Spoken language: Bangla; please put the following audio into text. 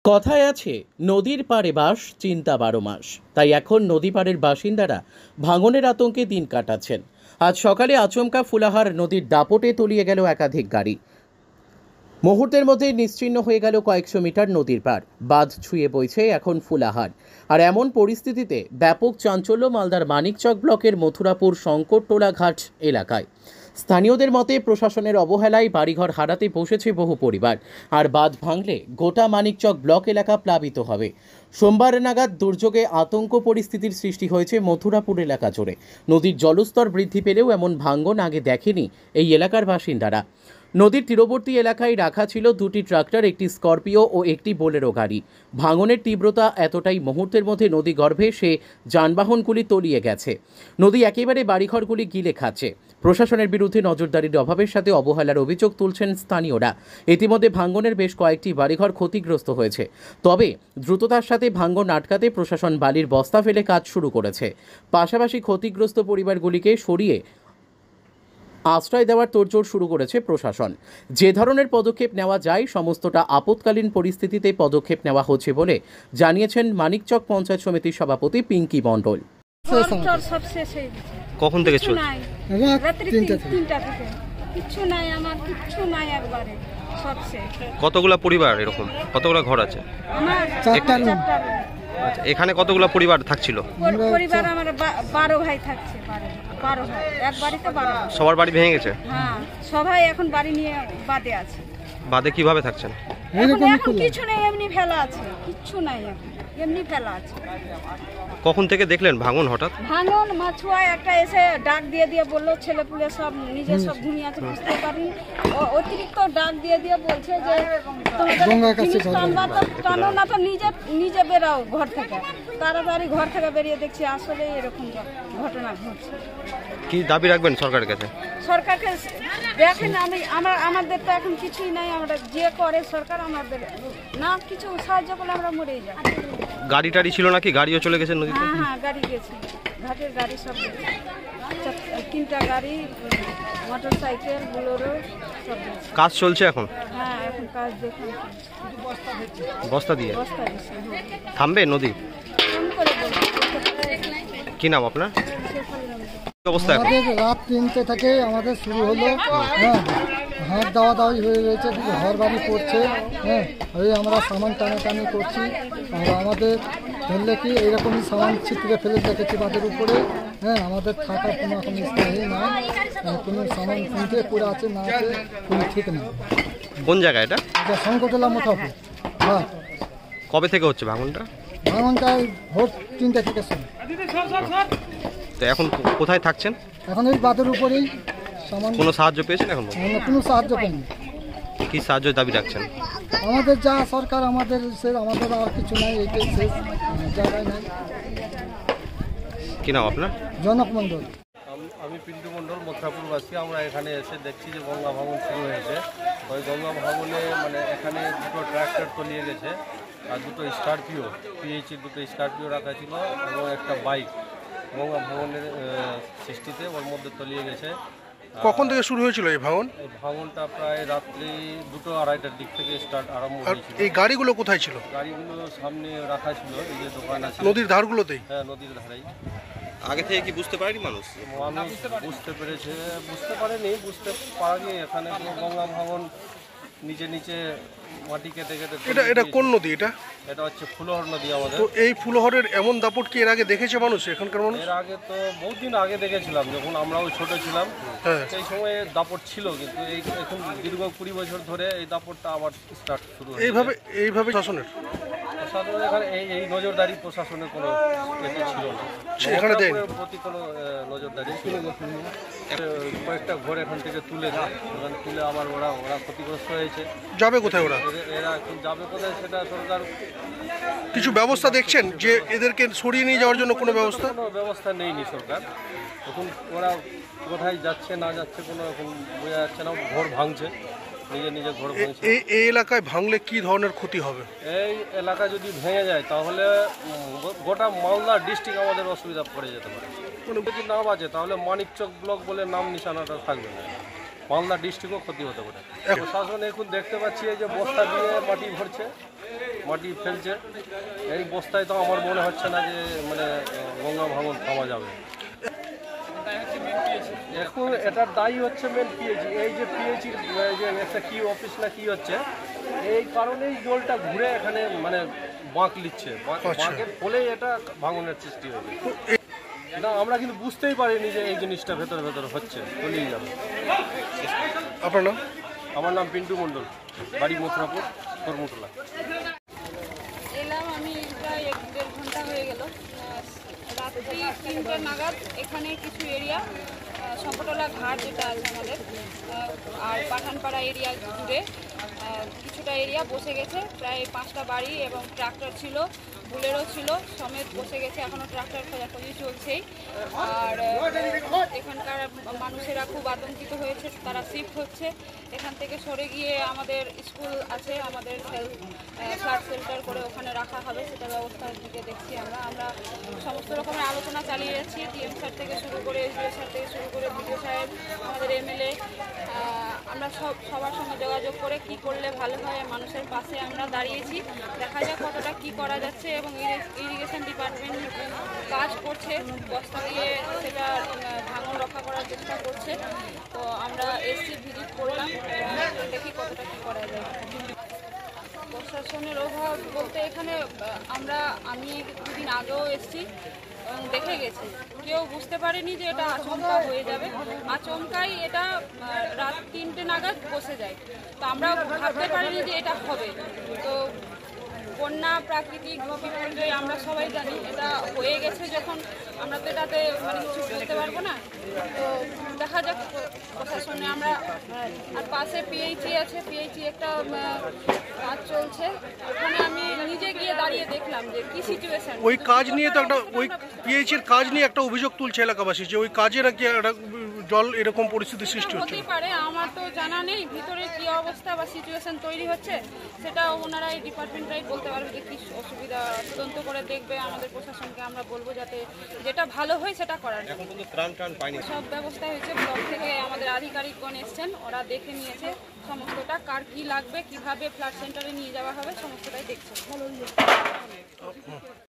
কথায় আছে নদীর পাড়ে বাস চিন্তা 12 মাস। তাই এখন নদী পাড়ের বাসিন্দারা ভাঙনের আতঙ্কে দিন কাটাচ্ছেন। আজ সকালে আচমকা ফুলাহার নদীর দাপটে তলিয়ে গেল একাধিক গাড়ি। মুহূর্তের মধ্যে নিশ্চিহ্ন হয়ে গেল কয়েকশো মিটার নদীর পাড়। বাঁধ ছুঁয়ে বইছে এখন ফুলাহার। আর এমন পরিস্থিতিতে ব্যাপক চাঞ্চল্য মালদার মানিকচক ব্লকের মথুরাপুর শঙ্করটোলা ঘাট এলাকায়। স্থানীয়দের মতে প্রশাসনের অবহেলায় বাড়িঘর হারাতে বসেছে বহু পরিবার। আর বাঁধ ভাঙলে গোটা মানিকচক ব্লক এলাকা প্লাবিত হবে। সোমবার নাগাদ দুর্যোগে আতঙ্ক পরিস্থিতির সৃষ্টি হয়েছে মথুরাপুর এলাকা জুড়ে। নদীর জলস্তর বৃদ্ধি পেলেও এমন ভাঙন আগে দেখেনি এই এলাকার বাসিন্দারা। নদীর তীরবর্তী এলাকায় রাখা ছিল দুটি ট্রাক্টর, একটি স্করপিও ও একটি বোলেরো গাড়ি। ভাঙনের তীব্রতা এতটাই মুহূর্তের মধ্যে নদী গর্ভে সে যানবাহনগুলি তলিয়ে গেছে। নদী একেবারে বাড়িঘরগুলি গিলে খাচ্ছে। প্রশাসনের বিরুদ্ধে নজরদারির অভাবের সাথে অবহেলার অভিযোগ তুলছেন স্থানীয়রা। ইতিমধ্যে ভাঙনের বেশ কয়েকটি বাড়িঘর ক্ষতিগ্রস্ত হয়েছে। তবে দ্রুততার সাথে ভাঙন আটকাতে প্রশাসন বালির বস্তা ফেলে কাজ শুরু করেছে। পাশাপাশি ক্ষতিগ্রস্ত পরিবারগুলিকে সরিয়ে আশ্রয় দেওয়ার তোড়জোড় শুরু করেছে প্রশাসন। যে ধরনের পদক্ষেপ নেওয়া যায় সমস্তটা আপৎকালীন পরিস্থিতিতে পদক্ষেপ নেওয়া হচ্ছে বলে জানিয়েছেন মানিকচক পঞ্চায়েত সমিতির সভাপতি পিঙ্কি মণ্ডল। কখন থেকে চলছে? কিচ্ছু নাই, আমার কিচ্ছু নাই, একবারে সব শেষ। কতগুলা পরিবার, এরকম কতগুলা ঘর আছে? আমার আচ্ছা, এখানে কতগুলা পরিবার থাকছিল? পরিবার আমার 12 ভাই থাকছে। 12 ভাই, এক বাড়িতে 12 ভাই। সবার বাড়ি ভেঙে গেছে? হ্যাঁ, সবাই এখন বাড়ি নিয়ে বাদে আছে। বাদে কিভাবে থাকছেন? এখন কিছু নেই, এমনি ফেলা আছে, কিচ্ছু নাই, এখন এমনি ফেলা আছে। কখন থেকে দেখলেন ভাঙন? হঠাৎ ভাঙন মাছুয়ায় একটা এসে ডাক দিয়ে বললো ছেলেপুলে সব নিজে সব ঘুমিয়ে আছে, বুঝতে পারি। অতিরিক্ত ডাক দিয়ে বলছে যে তোমাদের জিনিস টানো না তো নিজে বেরাও ঘর থেকে। তাড়াতাড়ি ঘর থেকে বেরিয়ে দেখছি আসলে এরকম ঘটনা ঘটছে। কি দাবি রাখবেন সরকারের কাছে? সরকারকে দেখেন, আমাদের তো এখন কিছুই নাই। আমরা যে করে সরকার আমাদের না কিছু সাহায্য করলে আমরা মরেই যাই। গাড়ি টাড়ি ছিল নাকি? গাড়িও চলে গেছে নদীতে? হ্যাঁ, গাড়ি গেছে, ঘাটের গাড়ি সব গেছে। 3টা গাড়ি, মোটর সাইকেল, বোলেরো সব গেছে। কাজ চলছে এখন? হ্যাঁ, এখন কাজ দেখুন বস্তা দিয়ে হ্যাঁ। থামবে নদী? ফোন করে বলবো। কি নাম আপনার? অবস্থা এখন? রাত 3টে থেকে আমাদের শুরু হলো। হ্যাঁ, হাত দাওয়া দাওয়াই হয়ে রয়েছে, ঘর বাড়ি পড়ছে। হ্যাঁ, ওই আমরা সামান টানাটানি করছি। আর আমাদের ধরলে কি এইরকমই সামান ছিটকে ফেলে দেখেছি বাঁধের উপরে। হ্যাঁ, আমাদের থাকার কোনো এখন স্থায়ী নাই, কোনো সামান কিনতে পড়ে আছে না আছে কোনো ঠিক নেই। কোন জায়গা এটা? এটা শঙ্করটোলা মুঠাপুর। হ্যাঁ। কবে থেকে হচ্ছে ভাঙনটা? ভাঙনটা ভোর 3টে থেকে শুরু। তো এখন কোথায় থাকছেন? এখন এই বাঁধের উপরেই। সামান কোনো সাহায্য পেয়েছেন এখন? কোনো সাহায্য পাইনি। কি সাহায্য দাবি রাখছেন? আমাদের যা সরকার আমাদের আমাদের আর কিছু নাই, এইটাই শেষ, জায়গায় নাই। কি নাম আপনার? জনক মণ্ডল। আমি পিন্টু মণ্ডল, মথুরাপুরবাসী। আমরা এখানে এসে দেখছি যে গঙ্গা ভাঙন শুরু হয়েছে। ওই গঙ্গা ভাঙনে এখানে 2টো ট্রাক্টর তলিয়ে গেছে আর 2টো স্করপিও, পিএইচির 2টো স্করপিও রাখা ছিল এবং একটা বাইক গঙ্গা ভাঙনের সৃষ্টিতে ওর মধ্যে তলিয়ে গেছে। কখন থেকে শুরু হয়েছিল এই ভাঙন? এই ভাঙনটা প্রায় রাত্রি 2-2:30টার দিক থেকে আরম্ভ হয়েছিল। এই গাড়িগুলো কোথায় ছিল? গাড়িগুলো সামনে রাখা ছিল, এই যে দোকান আছে নদীর ধারগুলোতেই? হ্যাঁ, নদীর ধারেই। আগে থেকে কি বুঝতে পারেনি মানুষ? বুঝতে পেরেছে, বুঝতে পারেনি, বুঝতে পারেনি। এখানে গঙ্গা ভাঙন নিচে মাটি কেটে এটা কোন নদী? এটা হচ্ছে ফুলহর নদী আমাদের। তো এই ফুলহরের এমন দাপট কি এর আগে দেখেছে মানুষ, এখানকার মানুষ? এর আগে তো বহুদিন আগে দেখেছিলাম, যখন আমরাও ছোট ছিলাম। হ্যাঁ, সেই সময় দাপট ছিল, কিন্তু এখন দীর্ঘ 20 বছর ধরে এই দাপটটা আবার স্টার্ট শুরু হয়েছে। এইভাবে শাসনের এখানে এই নজরদারি প্রশাসনের কোনো এতে ছিল না, এখানে দেয়নি প্রতি কোনো নজরদারি ছিল। কয়েকটা ঘর এখান থেকে তুলে দেয়, এখানে তুলে আবার ওরা ক্ষতিগ্রস্ত হয়েছে। যাবে কোথায় ওরা? এরা এখন যাবে কোথায় সেটা সরকার কিছু ব্যবস্থা দেখছেন যে এদেরকে সরিয়ে নিয়ে যাওয়ার জন্য কোনো ব্যবস্থা নেয়নি সরকার। এখন ওরা কোথায় যাচ্ছে না যাচ্ছে কোনো এখন বোঝা যাচ্ছে না। ঘর ভাঙছে, নিজে ঘর ভাঙছে। এই এলাকায় ভাঙলে কি ধরনের ক্ষতি হবে? এই এলাকা যদি ভেঙে যায় তাহলে গোটা মালদা ডিস্ট্রিক্ট আমাদের অসুবিধা পড়ে যেতে পারে। যদি না বাজে তাহলে মানিকচক ব্লক বলে নাম নিশানাটা থাকবে না, মালদা ডিস্ট্রিক্টও ক্ষতি হতে পারে। প্রশাসন এখন দেখতে পাচ্ছি এই যে বস্তা দিয়ে মাটি ভরছে, মাটি ফেলছে। এই বস্তায় তো আমার মনে হচ্ছে না যে মানে গঙ্গা ভাঙন থামা যাবে। এখন এটার দায়ী হচ্ছে মেন পিএইচি। এই যে পিএইচির যে একটা কি অফিস না কি হচ্ছে, এই কারণেই জলটা ঘুরে এখানে মানে বাঁক লিচ্ছে। বাঁকের ফলেই এটা ভাঙনের সৃষ্টি হয়েছে। না, আমরা কিন্তু বুঝতেই পারিনি যে এই জিনিসটা ভেতরে ভেতরে হচ্ছে, তলিয়ে যাবে। আপনার নাম? আমার নাম পিন্টু মণ্ডল, বাড়ি মথুরাপুর, কর্মটোলা। এলাম আমি প্রায় 1-1.5 ঘন্টা হয়ে গেল। রাত্রি 3টে নাগাদ এখানে কিছু এরিয়া শঙ্করতলা ঘাট যেটা আছে আমাদের আর পাঠানপাড়া এরিয়া জুড়ে কিছুটা এরিয়া বসে গেছে। প্রায় 5টা বাড়ি এবং ট্রাক্টর ছিল, বুলেরও ছিল, সমেত বসে গেছে। এখনও ট্রাক্টর খোঁজাখুঁজি চলছেই। আর এখানকার মানুষেরা খুব আতঙ্কিত হয়েছে, তারা শিফট হচ্ছে। এখান থেকে সরে গিয়ে আমাদের স্কুল আছে, আমাদের ফ্ল্যাট শেল্টার করে ওখানে রাখা হবে, সেটা ব্যবস্থার দিকে দেখছি আমরা সমস্ত রকমের আলোচনা চালিয়ে যাচ্ছি। ডিএম স্যার থেকে শুরু করে এসডিও স্যার থেকে শুরু করে বিডিও সাহেব, আমাদের এমএলএ, আমরা সবার সঙ্গে যোগাযোগ করে কি করলে ভালো হয় মানুষের পাশে আমরা দাঁড়িয়েছি। দেখা যাক কতটা কি করা যাচ্ছে। এবং ইরিগেশন ডিপার্টমেন্ট কাজ করছে, বস্তা দিয়ে সেটা ভাঙন রক্ষা করার চেষ্টা করছে। তো আমরা এসছি, ভিজিট করলাম, দেখি কতটা কি করা যায়। প্রশাসনের অভাব বলতে এখানে আমি 2 দিন আগেও এসেছি এবং দেখে গেছি, কেউ বুঝতে পারেনি যে এটা আচমকা হয়ে যাবে। আচমকাই এটা রাত 3টে নাগাদ বসে যায়। তো আমরা ভাবতে পারিনি যে এটা হবে। তো বন্যা, প্রাকৃতিক বিপর্যয় আমরা সবাই জানি, এটা হয়ে গেছে যখন আমরা তো এটাতে মানে কিছু বলতে পারবো না। তো দেখা যাক প্রশাসনে আমরা। আর পাশে পিএইচি আছে, পিএইচি একটা কাজ চলছে, ওখানে আমি নিজে গিয়ে দাঁড়িয়ে দেখলাম যে কি সিচুয়েশন। ওই কাজ নিয়ে তো একটা ওই পিএইচির কাজ নিয়ে একটা অভিযোগ তুলছে এলাকাবাসী যে ওই কাজে নাকি একটা জল এরকম পরিস্থিতি সৃষ্টি হচ্ছে। হতেই পারে, আমার তো জানা নেই ভিতরে কি অবস্থা বা সিচুয়েশন তৈরি হচ্ছে, সেটা ওনারাই ডিপার্টমেন্টরাই বলতে পারবে যে কি অসুবিধা। তদন্ত করে দেখবে, আমাদের প্রশাসনকে আমরা বলবো যাতে যেটা ভালো হয় সেটা করার জন্য। সব ব্যবস্থা হয়েছে, ব্লক থেকে আমাদের আধিকারিকগণ এসছেন, ওরা দেখে নিয়েছে সমস্তটা, কার কি লাগবে, কিভাবে ফ্ল্যাট সেন্টারে নিয়ে যাওয়া হবে, সমস্তটাই দেখছে।